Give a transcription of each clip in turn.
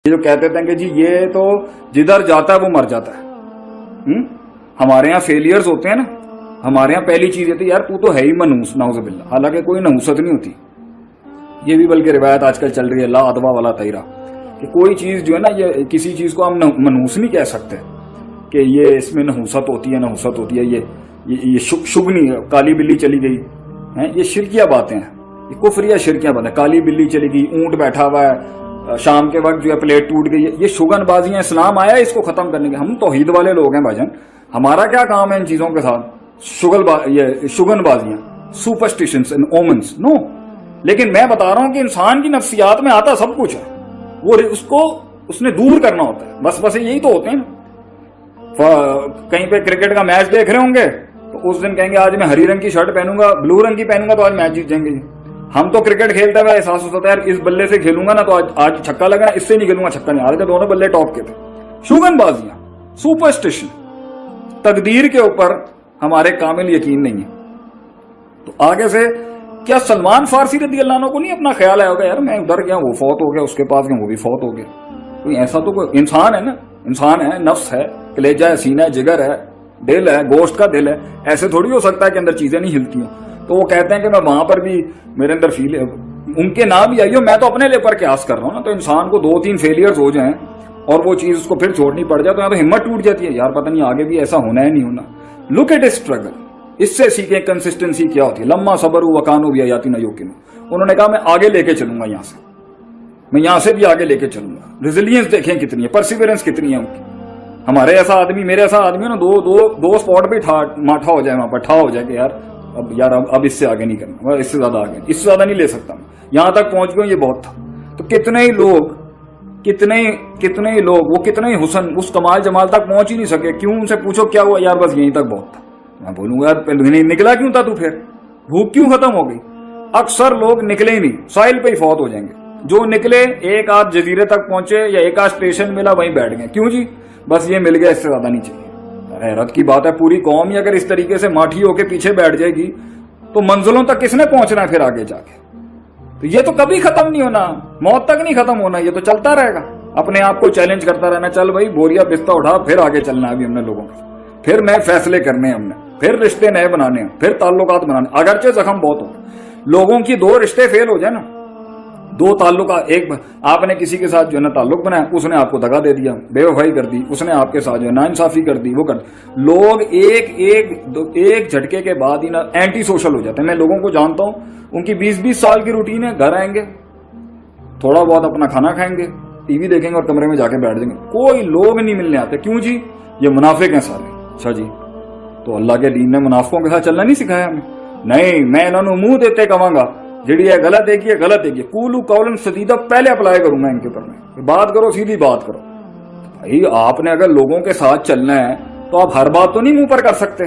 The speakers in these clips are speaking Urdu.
یہ جو کہتے تھے کہ جی یہ تو جدھر جاتا ہے وہ مر جاتا ہے. ہمارے یہاں فیلئرز ہوتے ہیں نا, ہمارے یہاں پہلی چیز یہ تھی یار تو تو ہے ہی منحوس, نعوذ باللہ. حالانکہ کوئی نحوست نہیں ہوتی, یہ بھی بلکہ روایت آج کل چل رہی ہے لا ادوا والا تیرا, کہ کوئی چیز جو ہے نا, یہ کسی چیز کو ہم منحوس نہیں کہہ سکتے کہ یہ اس میں نحوست ہوتی ہے, نحوست ہوتی ہے, یہ شگنی کالی بلی چلی گئی ہے, یہ شرکیہ باتیں ہیں, یہ کفریہ شرکیہ باتیں. کالی بلی چلی گئی, اونٹ بیٹھا ہوا ہے, شام کے وقت جو ہے پلیٹ ٹوٹ گئی, یہ شگن بازیاں. اسلام آیا اس کو ختم کرنے کے. ہم توحید والے لوگ ہیں بھائی, ہمارا کیا کام ہے ان چیزوں کے ساتھ؟ شگن بازیاں, سپرسٹیشنز اینڈ اومنز, نو. لیکن میں بتا رہا ہوں کہ انسان کی نفسیات میں آتا سب کچھ ہے, وہ اس نے دور کرنا ہوتا ہے. بس یہی تو ہوتے ہیں نا. کہیں پہ کرکٹ کا میچ دیکھ رہے ہوں گے تو اس دن کہیں گے آج میں ہری رنگ کی شرٹ پہنوں گا, بلو رنگ کی پہنوں گا تو آج میچ جیت جائیں گے. ہم تو کرکٹ کھیلتے ہوئے احساس ہوتا ہے یار اس بلے سے کھیلوں گا نا تو آج چھکا لگا, اس سے نہیں کھیلوں گا چھکا نہیں. آج کے دونوں بلے ٹاپ کے تھے. شگن بازیاں, سپرسٹیشن, تقدیر کے اوپر ہمارے کامل یقین نہیں ہے. تو آگے سے کیا سلمان فارسی رضی اللہ عنہ کو نہیں اپنا خیال آیا ہوگا یار میں ادھر گیا وہ فوت ہو گیا, اس کے پاس گیا وہ بھی فوت ہو گیا. کوئی ایسا تو کوئی انسان ہے نا, انسان ہے, نفس ہے, کلیجہ ہے, سینہ ہے, جگر ہے, دل ہے, گوشت کا دل ہے. ایسے تھوڑی ہو سکتا ہے کہ اندر چیزیں نہیں ہلتی ہیں. تو وہ کہتے ہیں کہ میں وہاں پر بھی میرے اندر فیل, ان کے نام بھی آئی ہو, میں تو اپنے لیے پر قیاس کر رہا ہوں نا. تو انسان کو 2-3 فیلئرز ہو جائیں اور وہ چیز اس کو پھر چھوڑنی پڑ جائے تو یہاں تو ہمت ٹوٹ جاتی ہے یار, پتہ نہیں آگے بھی ایسا ہونا ہے نہیں ہونا. لک ایٹ اے اسٹرگل, اس سے سیکھیں کنسسٹنسی کیا ہوتی ہے. لما صبر وکانوا بآیاتنا یوقنون. انہوں نے کہا میں آگے لے کے چلوں گا, یہاں سے میں یہاں سے بھی آگے لے کے چلوں گا. ریزیلینس دیکھیں کتنی ہے, پرسیورنس کتنی ہے ان کی. ہمارے ایسا آدمی, میرے ایسا آدمی نا, دو اسپاٹ پہ ماٹھا ہو جائے, وہاں پر ٹھا ہو جائے کہ یار اب اس سے آگے نہیں کرنا, اس سے زیادہ آگے, اس سے زیادہ نہیں لے سکتا میں, یہاں تک پہنچ گیا, یہ بہت تھا. تو کتنے ہی لوگ وہ کتنے ہی حسن اس کمال جمال تک پہنچ ہی نہیں سکے. کیوں؟ ان سے پوچھو کیا ہوا, یار بس یہیں تک بہت تھا. میں بولوں گا یار نکلا کیوں تھا تو, پھر بھوک کیوں ختم ہو گئی؟ اکثر لوگ نکلے ہی نہیں, ساحل پہ ہی فوت ہو جائیں گے. جو نکلے ایک آدھ جزیرے تک پہنچے یا ایک آدھ اسٹیشن ملا وہیں بیٹھ گئے. کیوں جی؟ بس یہ مل گیا, اس سے زیادہ نہیں چاہیے. حیرت کی بات ہے, پوری قوم ہی اگر اس طریقے سے ماٹھی ہو کے پیچھے بیٹھ جائے گی تو منزلوں تک کس نے پہنچنا ہے پھر آگے جا کے؟ تو یہ تو کبھی ختم نہیں ہونا, موت تک نہیں ختم ہونا, یہ تو چلتا رہے گا. اپنے آپ کو چیلنج کرتا رہنا, چل بھائی بوریا بستہ اٹھا, پھر آگے چلنا ہے ابھی ہم نے لوگوں کے, پھر نئے فیصلے کرنے ہیں ہم نے, پھر رشتے نئے بنانے ہیں, پھر تعلقات بنانے. اگرچہ زخم بہت ہو, لوگوں کی 2 رشتے فیل ہو جائے نا, 2 تعلقات, ایک آپ نے کسی کے ساتھ جو ہے نا تعلق بنایا, اس نے آپ کو دغا دے دیا, بے وفائی کر دی, اس نے آپ کے ساتھ جو ہے ناانصافی کر دی, وہ کر دی. لوگ ایک جھٹکے کے بعد ہی نا اینٹی سوشل ہو جاتے ہیں. میں لوگوں کو جانتا ہوں, ان کی 20-20 سال کی روٹین ہے, گھر آئیں گے, تھوڑا بہت اپنا کھانا کھائیں گے, ٹی وی دیکھیں گے اور کمرے میں جا کے بیٹھ جائیں گے. کوئی لوگ نہیں ملنے آتے. کیوں جی؟ یہ منافق ہیں سارے. اچھا جی, تو اللہ کے دین نے منافقوں کے ساتھ چلنا نہیں سکھایا ہمیں؟ نہیں, میں انہوں نے منہ دیتے کہوں گا جڑی ہے غلط ہے کہ غلط ہے کہ قولوا قولا سدیدا پہلے اپلائی کروں گا ان کے اوپر. میں بات کرو, سیدھی بات کرو. بھائی آپ نے اگر لوگوں کے ساتھ چلنا ہے تو آپ ہر بات تو نہیں منہ پر کر سکتے.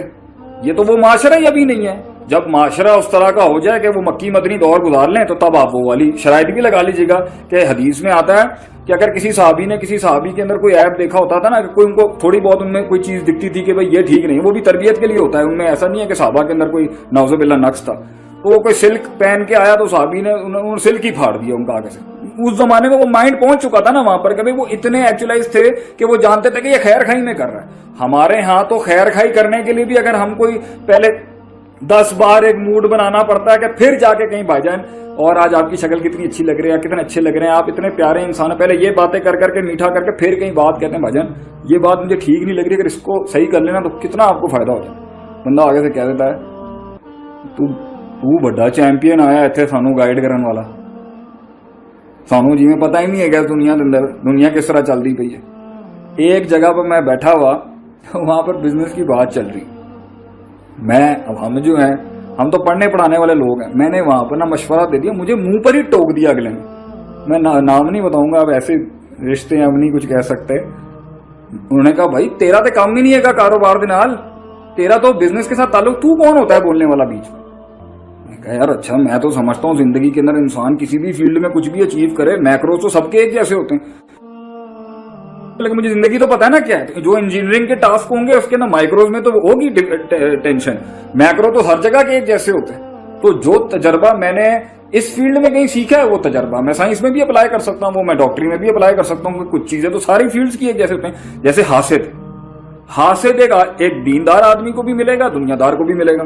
یہ تو وہ معاشرہ ہی ابھی نہیں ہے. جب معاشرہ اس طرح کا ہو جائے کہ وہ مکی مدنی دور گزار لیں تو تب آپ وہ والی شرائط بھی لگا لیجیے گا. کہ حدیث میں آتا ہے کہ اگر کسی صحابی نے کسی صحابی کے اندر کوئی عیب دیکھا ہوتا تھا نا, کہ کوئی ان کو تھوڑی بہت ان میں کوئی چیز دکھتی تھی کہ بھائی یہ ٹھیک نہیں, وہ بھی تربیت کے لیے ہوتا ہے. ان میں ایسا نہیں ہے کہ صحابہ کے اندر کوئی نعوذ باللہ نقص تھا. تو وہ کوئی سلک پہن کے آیا تو صحابی نے انہوں نے سلک ہی پھاڑ دیا ان کا آگے سے. اس زمانے میں وہ مائنڈ پہنچ چکا تھا نا وہاں پر کہ وہ اتنے ایکچولائز تھے کہ وہ جانتے تھے کہ یہ خیر خائی میں کر رہا ہے. ہمارے ہاں تو خیر خائی کرنے کے لیے بھی اگر ہم کوئی پہلے 10 بار ایک موڈ بنانا پڑتا ہے کہ پھر جا کے کہیں بھائی جان, اور آج آپ کی شکل کتنی اچھی لگ رہی ہے, کتنے اچھے لگ رہے ہیں, آپ اتنے پیارے انسان ہیں. پہلے یہ باتیں کر کے میٹھا کر کے پھر کہیں بات کہتے ہیں بھائی جان یہ بات مجھے ٹھیک نہیں لگ رہی, اگر اس کو صحیح کر لینا تو کتنا آپ کو فائدہ ہو جائے. بندہ آگے سے کہہ دیتا ہے تو بڑا چیمپئن آیا اتنے سانو گائیڈ کرنے والا, سانو جی میں پتہ ہی نہیں ہے کہ دنیا کے اندر دنیا کس طرح چل رہی پئی ہے. ایک جگہ پر میں بیٹھا ہوا, وہاں پر بزنس کی بات چل رہی. میں اب ہم جو ہیں ہم تو پڑھنے پڑھانے والے لوگ ہیں, میں نے وہاں پر نا مشورہ دے دیا, مجھے منہ پر ہی ٹوک دیا اگلے نے. میں نام نہیں بتاؤں گا, اب ایسے رشتے ہم نہیں کچھ کہہ سکتے. انہوں نے کہا بھائی تیرا تو کام ہی نہیں ہے گا کاروبار دے نال, تیرا تو بزنس کے ساتھ تعلق, تو کون ہوتا ہے بولنے والا بیچ میں؟ میں کہا یار اچھا, میں تو سمجھتا ہوں زندگی کے اندر انسان کسی بھی فیلڈ میں کچھ بھی اچیو کرے, میکرو تو سب کے ایک جیسے ہوتے ہیں, لیکن مجھے زندگی تو پتا ہے نا کیا ہے. جو انجینئرنگ کے ٹاسک ہوں گے اس کے نا مائکروز میں تو ہوگی ٹینشن, میکرو تو ہر جگہ کے ایک جیسے ہوتے ہیں. تو جو تجربہ میں نے اس فیلڈ میں کہیں سیکھا ہے وہ تجربہ. میں سائنس میں بھی اپلائی کر سکتا ہوں وہ, میں ڈاکٹری میں بھی اپلائی کر سکتا ہوں, کچھ چیزیں تو ساری فیلڈز کی ایک جیسے ہوتے ہیں. جیسے حاسد ایک دیندار آدمی کو بھی ملے گا, دنیا دار کو بھی ملے گا.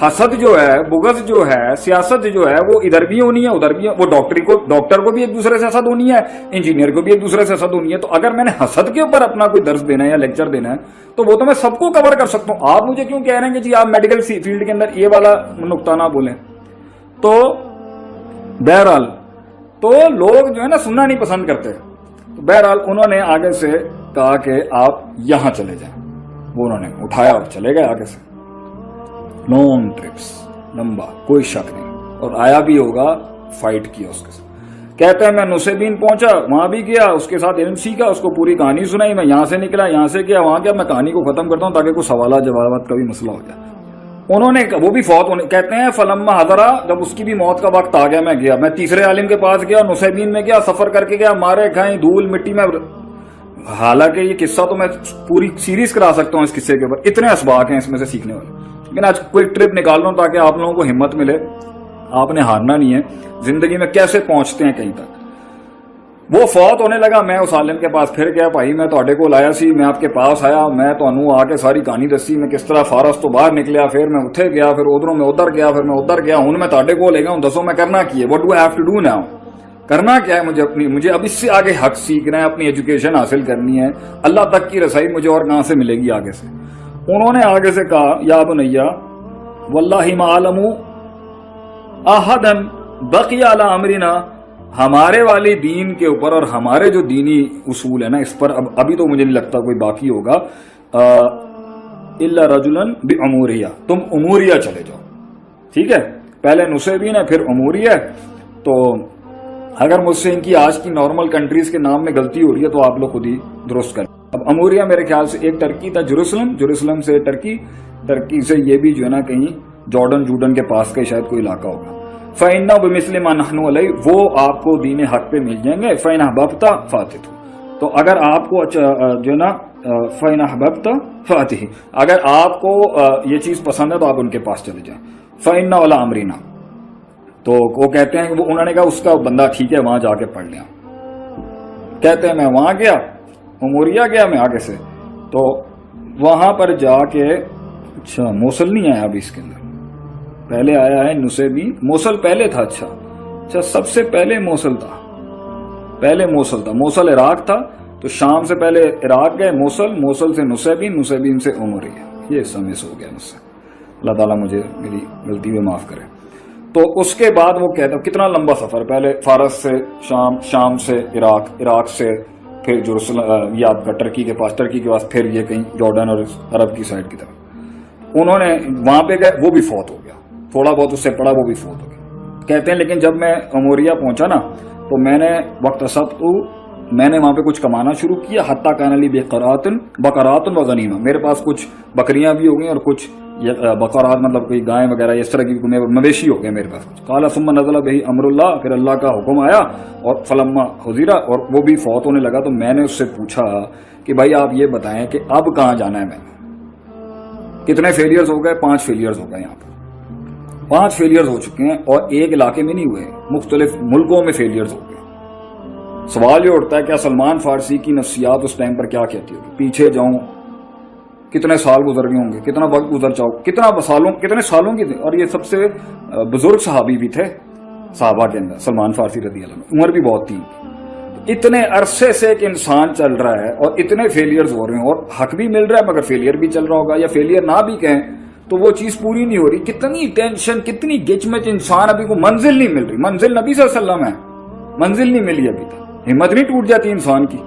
حسد جو ہے, بغض جو ہے, سیاست جو ہے, وہ ادھر بھی ہونی ہے ادھر بھی. وہ ڈاکٹر کو بھی ایک دوسرے سے حسد ہونی ہے, انجینئر کو بھی ایک دوسرے سے حسد ہونی ہے. تو اگر میں نے حسد کے اوپر اپنا کوئی درس دینا ہے یا لیکچر دینا ہے تو وہ تو میں سب کو کور کر سکتا ہوں. آپ مجھے کیوں کہہ رہے ہیں کہ جی آپ میڈیکل فیلڈ کے اندر یہ والا نقطہ نہ بولیں؟ تو بہرحال تو لوگ جو ہے نا سننا نہیں پسند کرتے. تو بہرحال انہوں نے آگے سے کہا کہ آپ یہاں چلے جائیں. وہ انہوں نے اٹھایا اور چلے گئے آگے سے. لانگ ٹرپس, لمبا, کوئی شک نہیں. اور آیا بھی ہوگا, فائٹ کیا اس کے ساتھ. کہتے ہیں میں نصیبین پہنچا, وہاں بھی گیا, اس کے ساتھ علم سیکھا, اس کو پوری کہانی سنائی. میں یہاں سے نکلا, یہاں سے گیا, وہاں گیا. میں کہانی کو ختم کرتا ہوں تاکہ کوئی سوالات جوابات کا بھی مسئلہ ہو جائے. انہوں نے وہ بھی فوت ہونے, کہتے ہیں فلما حضرا, جب اس کی بھی موت کا وقت آ گیا میں گیا. میں تیسرے عالم کے پاس گیا, نصیبین میں گیا, سفر کر کے گیا, مارے کھائیں, دھول مٹی میں. حالانکہ یہ قصہ تو میں پوری سیریز کرا سکتا ہوں اس قصے کے اوپر, اتنے اسباق ہیں اس میں سے سیکھنے والے. لیکن آج کوئی ٹرپ نکال رہا ہوں تاکہ آپ لوگوں کو ہمت ملے. آپ نے ہارنا نہیں ہے زندگی میں, کیسے پہنچتے ہیں کہیں تک. وہ فوت ہونے لگا, میں اس عالم کے پاس پھر گیا. بھائی میں تھوڑے کو لایا سی, میں آپ کے پاس آیا, میں تھانوں آ کے ساری کہانی دسی, میں کس طرح فارس تو باہر نکلیا, پھر میں اتھے گیا, پھر ادھروں میں ادھر گیا, پھر میں ادھر گیا. ہوں میں تھوڑے کو لے گا ہوں, دسو میں کرنا کی ہے, what do I have to do now. کرنا کیا ہے مجھے اب اس سے آگے حق سیکھنا ہے, اپنی ایجوکیشن حاصل کرنی ہے. اللہ تک کی رسائی مجھے اور کہاں سے ملے گی آگے سے. انہوں نے آگے سے کہا یا بنیا واللہ ما علم احدا بقی علی امرنا, ہمارے والی دین کے اوپر اور ہمارے جو دینی اصول ہے نا اس پر ابھی تو مجھے نہیں لگتا کوئی باقی ہوگا. الا رجلا باموریہ, تم اموریہ چلے جاؤ. ٹھیک ہے, پہلے نصیبین ہے پھر اموریہ. تو اگر مجھ سے ان کی آج کی نارمل کنٹریز کے نام میں غلطی ہو رہی ہے تو آپ لوگ خود ہی درست کریں. اب اموریہ میرے خیال سے ایک ٹرکی تھا, جروسلم سے ٹرکی سے یہ بھی جو ہے نا کہیں جارڈن کے پاس کا شاید کوئی علاقہ ہوگا. فَإِنَّهُ بِمِثْلِ مَا نَحْنُ عَلَيْهِ, وہ آپ کو دین حق پہ مل جائیں گے. فَإِنْ أَحْبَبْتَ فَاتِحُ, تو اگر آپ کو جو ہے نا فَإِنْ أَحْبَبْتَ فَاتِحُ, اگر آپ کو یہ چیز پسند ہے تو آپ ان کے پاس چلے جائیں. فَإِنَّ عَلَى أَمْرِنَا, تو وہ کہتے ہیں کہ انہوں نے کہا اس کا بندہ ٹھیک ہے, وہاں جا کے پڑھ لیا. کہتے ہیں میں وہاں گیا, اموریہ گیا میں آگے سے. تو وہاں پر جا کے, اچھا موصل نہیں آیا ابھی اس کے اندر, پہلے آیا ہے نصیبین. موصل پہلے تھا. اچھا سب سے پہلے موصل تھا. موصل عراق تھا, تو شام سے پہلے عراق گئے, موصل سے نصیبین سے اموریہ. یہ سمجھ ہو گیا مجھ سے, اللہ تعالیٰ مجھے میری غلطی میں معاف کرے. تو اس کے بعد وہ کہتا کتنا لمبا سفر, پہلے فارس سے شام سے عراق سے پھر جروسلم, یہ آپ کا ٹرکی کے پاس پھر یہ کہیں جارڈن اور عرب کی سائڈ کی طرف. انہوں نے وہاں پہ گئے, وہ بھی فوت ہو گیا. تھوڑا بہت اس سے پڑھا, وہ بھی فوت ہو گیا. کہتے ہیں لیکن جب میں اموریہ پہنچا نا تو میں نے میں نے وہاں پہ کچھ کمانا شروع کیا. حتیٰ کان لی بقرات و غنیمہ, میرے پاس کچھ بکریاں بھی ہو گئی اور کچھ بقرات مطلب کوئی گائیں وغیرہ اس طرح کی مویشی ہو گئے میرے پاس. قال ثم نزل به امر اللہ, پھر اللہ کا حکم آیا. اور فلما حضیرہ, اور وہ بھی فوت ہونے لگا. تو میں نے اس سے پوچھا کہ بھائی آپ یہ بتائیں کہ اب کہاں جانا ہے. میں کتنے فیلیئرز ہو گئے؟ 5 فیلیئرز ہو گئے. یہاں پر 5 فیلیئرز ہو چکے ہیں, اور ایک علاقے میں نہیں ہوئے, مختلف ملکوں میں فیلیئرز ہو گئے. سوال یہ اٹھتا ہے کیا سلمان فارسی کی نفسیات اس ٹائم پر کیا کہتی ہوگی؟ پیچھے جاؤں, کتنے سال گزر گئے ہوں گے, کتنا وقت گزر جاؤ, کتنے سالوں کی تھے. اور یہ سب سے بزرگ صحابی بھی تھے صحابہ کے اندر, سلمان فارسی رضی اللہ عنہ. عمر بھی بہت تھی. اتنے عرصے سے ایک انسان چل رہا ہے اور اتنے فیلیئرز ہو رہے ہیں, اور حق بھی مل رہا ہے مگر فیلیئر بھی چل رہا ہوگا, یا فیلیئر نہ بھی کہیں تو وہ چیز پوری نہیں ہو رہی. کتنی ٹینشن, کتنی گچ مچ, انسان ابھی کو منزل نہیں مل رہی. منزل نبی صلی اللہ علیہ وسلم ہے, منزل نہیں ملی ابھی تک. ہمت نہیں ٹوٹ جاتی انسان کی.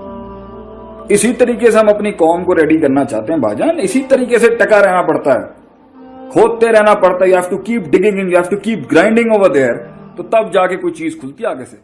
اسی طریقے سے ہم اپنی قوم کو ریڈی کرنا چاہتے ہیں بھاجان, اسی طریقے سے ٹکا رہنا پڑتا ہے, کھودتے رہنا پڑتا ہے. You have to keep digging, you have to keep grinding over there, تو تب جا کے کوئی چیز کھلتی ہے آگے سے.